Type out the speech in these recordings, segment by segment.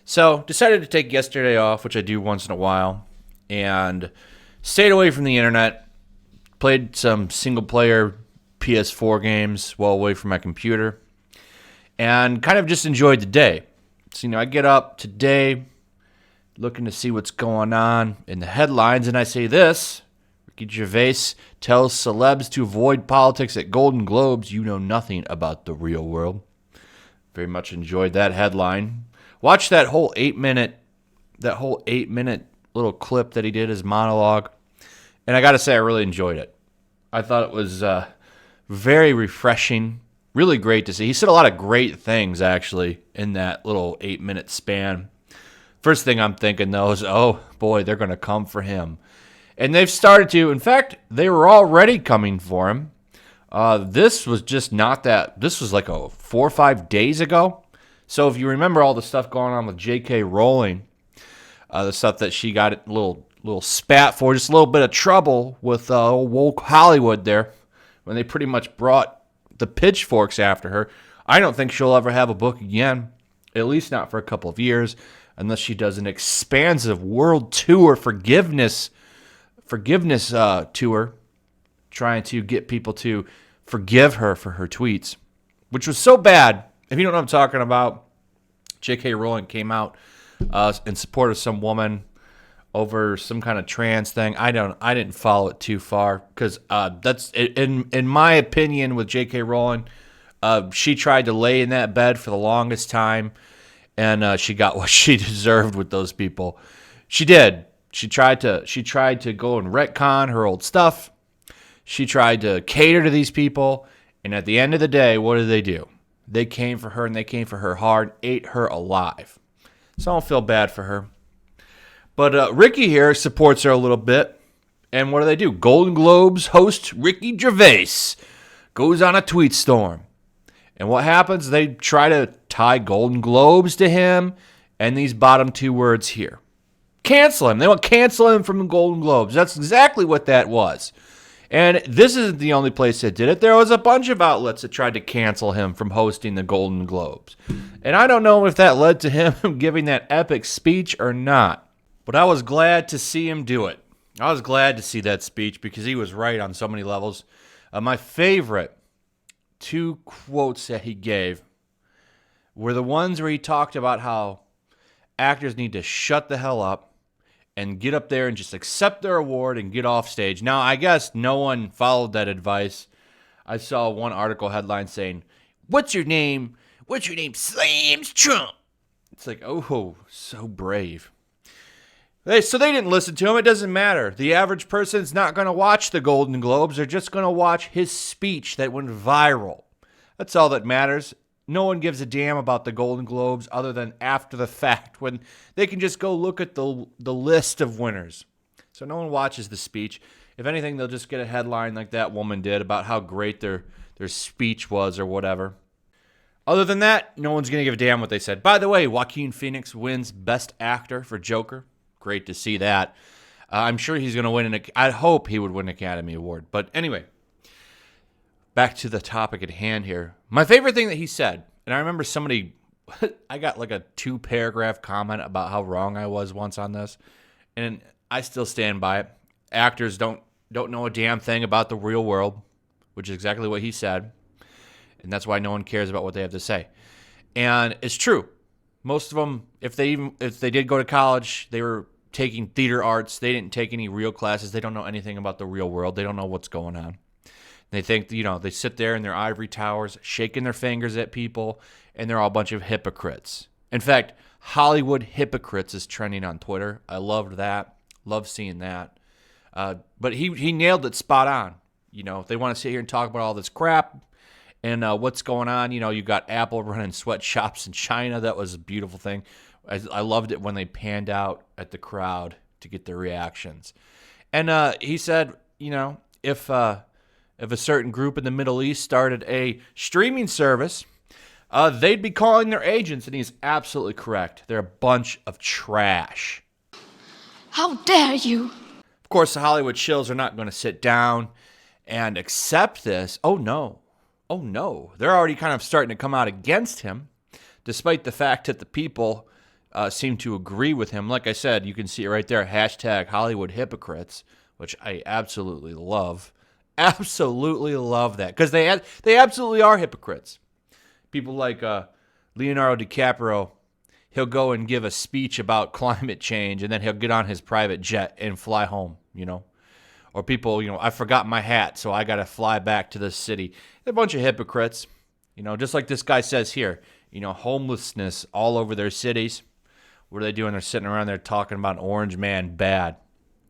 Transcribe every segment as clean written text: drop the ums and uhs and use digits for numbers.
So decided to take yesterday off, which I do once in a while, and stayed away from the internet. Played some single-player PS4 games while away from my computer, and kind of just enjoyed the day. So, I get up today looking to see what's going on in the headlines, and I say this: Ricky Gervais tells celebs to avoid politics at Golden Globes. You know nothing about the real world. Very much enjoyed that headline. Watch that whole 8-minute little clip that he did, his monologue, and I got to say I really enjoyed it. I thought it was very refreshing, really great to see. He said a lot of great things actually in that little 8-minute span. First thing I'm thinking though is, oh boy, they're going to come for him, and they've started to. In fact, they were already coming for him. This was just not that. This was like 4 or 5 days ago. So if you remember all the stuff going on with J.K. Rowling, the stuff that she got a little spat for, just a little bit of trouble with W0KE Hollywood there, when they pretty much brought the pitchforks after her. I don't think she'll ever have a book again, at least not for a couple of years, unless she does an expansive world tour forgiveness tour, trying to get people to forgive her for her tweets, which was so bad. If you don't know what I'm talking about, J.K. Rowling came out in support of some woman over some kind of trans thing. I didn't follow it too far because that's in my opinion with J.K. Rowling. She tried to lay in that bed for the longest time, and she got what she deserved with those people. She did. She tried to go and retcon her old stuff. She tried to cater to these people, and at the end of the day, what did they do? They came for her, and they came for her hard, ate her alive. So I don't feel bad for her. But Ricky here supports her a little bit. And what do? Golden Globes host Ricky Gervais goes on a tweet storm. And what happens? They try to tie Golden Globes to him and these bottom two words here. Cancel him. They want to cancel him from the Golden Globes. That's exactly what that was. And this isn't the only place that did it. There was a bunch of outlets that tried to cancel him from hosting the Golden Globes. And I don't know if that led to him giving that epic speech or not. But I was glad to see him do it. I was glad to see that speech because he was right on so many levels. My favorite 2 quotes that he gave were the ones where he talked about how actors need to shut the hell up and get up there and just accept their award and get off stage. Now, I guess no one followed that advice. I saw one article headline saying, "What's your name? What's your name? Slams Trump." It's like, oh, so brave. So they didn't listen to him. It doesn't matter. The average person's not going to watch the Golden Globes. They're just going to watch his speech that went viral. That's all that matters. No one gives a damn about the Golden Globes other than after the fact when they can just go look at the list of winners. So no one watches the speech. If anything, they'll just get a headline like that woman did about how great their speech was or whatever. Other than that, no one's going to give a damn what they said. By the way, Joaquin Phoenix wins Best Actor for Joker. Great to see that. I'm sure he's going to win I hope he would win an Academy Award. But anyway, back to the topic at hand here. My favorite thing that he said, and I remember I got like a 2-paragraph comment about how wrong I was once on this, and I still stand by it. Actors don't know a damn thing about the real world, which is exactly what he said, and that's why no one cares about what they have to say. And it's true. Most of them, if they did go to college, they were taking theater arts. They didn't take any real classes. They don't know anything about the real world. They don't know what's going on. They think, they sit there in their ivory towers, shaking their fingers at people, and they're all a bunch of hypocrites. In fact, Hollywood hypocrites is trending on Twitter. I loved that. Love seeing that. But he nailed it spot on. They want to sit here and talk about all this crap and what's going on. You got Apple running sweatshops in China. That was a beautiful thing. I loved it when they panned out at the crowd to get their reactions. And he said, if a certain group in the Middle East started a streaming service, they'd be calling their agents, and he's absolutely correct. They're a bunch of trash. How dare you? Of course, the Hollywood shills are not going to sit down and accept this. Oh, no. They're already kind of starting to come out against him, despite the fact that the people seem to agree with him. Like I said, you can see it right there, hashtag Hollywood hypocrites, which I absolutely love. Absolutely love that, because they absolutely are hypocrites. People like Leonardo DiCaprio, he'll go and give a speech about climate change, and then he'll get on his private jet and fly home, Or people, I forgot my hat, so I got to fly back to the city. They're a bunch of hypocrites, just like this guy says here, homelessness all over their cities. What are they doing? They're sitting around there talking about Orange Man bad.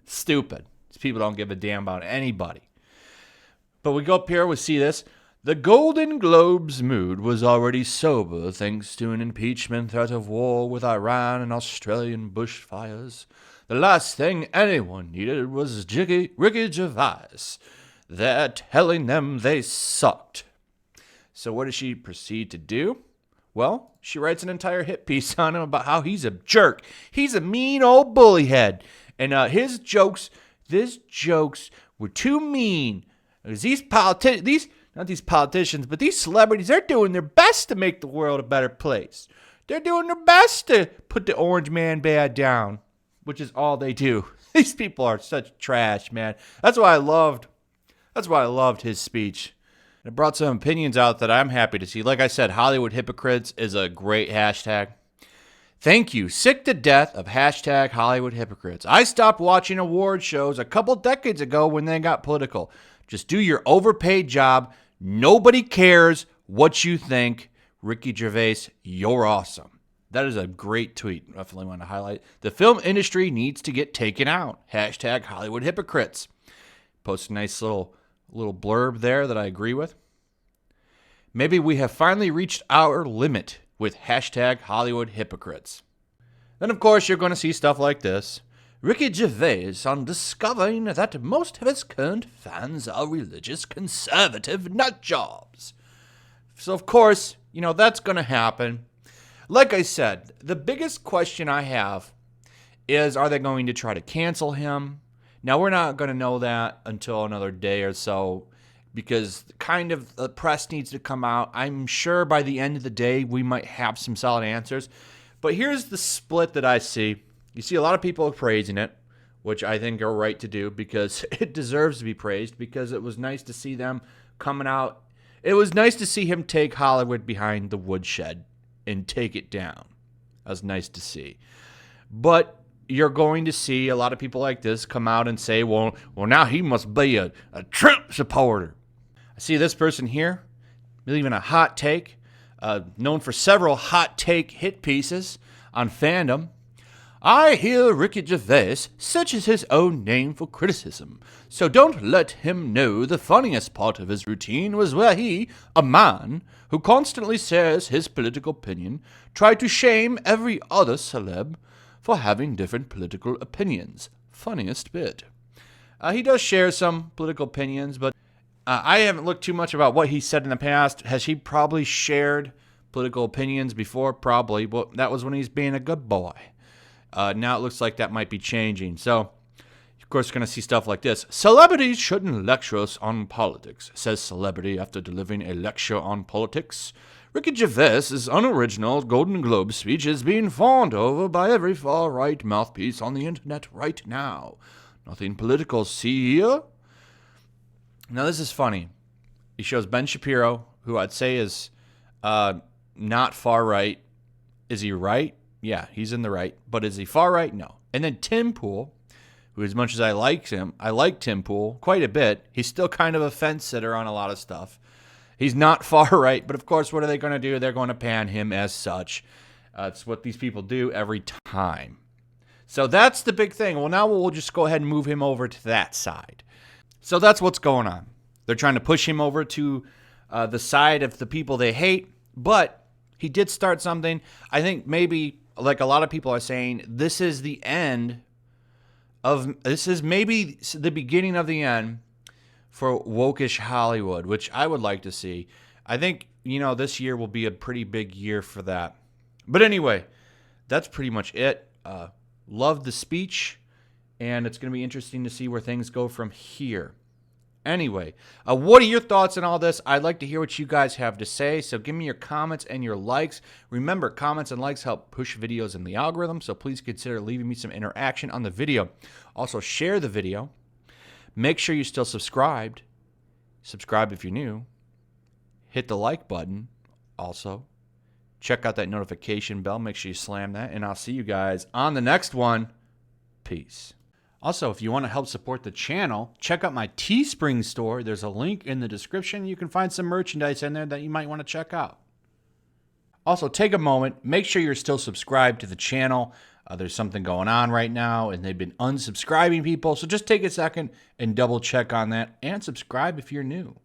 Stupid. These people don't give a damn about anybody. But we go up here, we see this. The Golden Globe's mood was already sober thanks to an impeachment threat of war with Iran and Australian bushfires. The last thing anyone needed was Ricky Gervais. They're telling them they sucked. So what does she proceed to do? Well, she writes an entire hit piece on him about how he's a jerk. He's a mean old bullyhead. And his jokes were too mean. Because not these politicians, but these celebrities, they're doing their best to make the world a better place. They're doing their best to put the Orange Man bad down, which is all they do. These people are such trash, man. That's why I loved his speech. It brought some opinions out that I'm happy to see. Like I said, Hollywood hypocrites is a great hashtag. Thank you. Sick to death of hashtag Hollywood hypocrites. I stopped watching award shows a couple decades ago when they got political. Just do your overpaid job. Nobody cares what you think. Ricky Gervais, you're awesome. That is a great tweet. Definitely want to highlight. The film industry needs to get taken out. Hashtag Hollywood hypocrites. Post a nice little blurb there that I agree with. Maybe we have finally reached our limit with hashtag Hollywood hypocrites. Then, of course, you're going to see stuff like this. Ricky Gervais on discovering that most of his current fans are religious conservative nutjobs. So, of course, that's going to happen. Like I said, the biggest question I have is, are they going to try to cancel him? Now, we're not going to know that until another day or so, because kind of the press needs to come out. I'm sure by the end of the day, we might have some solid answers. But here's the split that I see. You see a lot of people praising it, which I think are right to do, because it deserves to be praised, because it was nice to see them coming out. It was nice to see him take Hollywood behind the woodshed and take it down. That was nice to see. But you're going to see a lot of people like this come out and say, well, now he must be a Trump supporter. I see this person here leaving a hot take, known for several hot take hit pieces on fandom. I hear Ricky Gervais searches his own name for criticism, so don't let him know the funniest part of his routine was where he, a man who constantly shares his political opinion, tried to shame every other celeb for having different political opinions. Funniest bit. He does share some political opinions, but I haven't looked too much about what he said in the past. Has he probably shared political opinions before? Probably, but that was when he's being a good boy. Now it looks like that might be changing. So, of course, you're going to see stuff like this. Celebrities shouldn't lecture us on politics, says celebrity after delivering a lecture on politics. Ricky Gervais' unoriginal Golden Globe speech is being fawned over by every far-right mouthpiece on the internet right now. Nothing political, see here? Now, this is funny. He shows Ben Shapiro, who I'd say is not far-right. Is he right? Yeah, he's in the right. But is he far right? No. And then Tim Pool, who as much as I like Tim Pool quite a bit, he's still kind of a fence sitter on a lot of stuff. He's not far right, but of course, what are they going to do? They're going to pan him as such. It's what these people do every time. So that's the big thing. Well, now we'll just go ahead and move him over to that side. So that's what's going on. They're trying to push him over to the side of the people they hate, but he did start something. I think maybe, like a lot of people are saying, this is maybe the beginning of the end for woke-ish Hollywood, which I would like to see. I think, this year will be a pretty big year for that. But anyway, that's pretty much it. Loved the speech, and it's going to be interesting to see where things go from here. Anyway, what are your thoughts on all this? I'd like to hear what you guys have to say, so give me your comments and your likes. Remember, comments and likes help push videos in the algorithm, so please consider leaving me some interaction on the video. Also, share the video. Make sure you're still subscribed. Subscribe if you're new. Hit the like button also. Check out that notification bell. Make sure you slam that, and I'll see you guys on the next one. Peace. Also, if you want to help support the channel, check out my Teespring store. There's a link in the description. You can find some merchandise in there that you might want to check out. Also, take a moment. Make sure you're still subscribed to the channel. There's something going on right now, and they've been unsubscribing people. So just take a second and double check on that, and subscribe if you're new.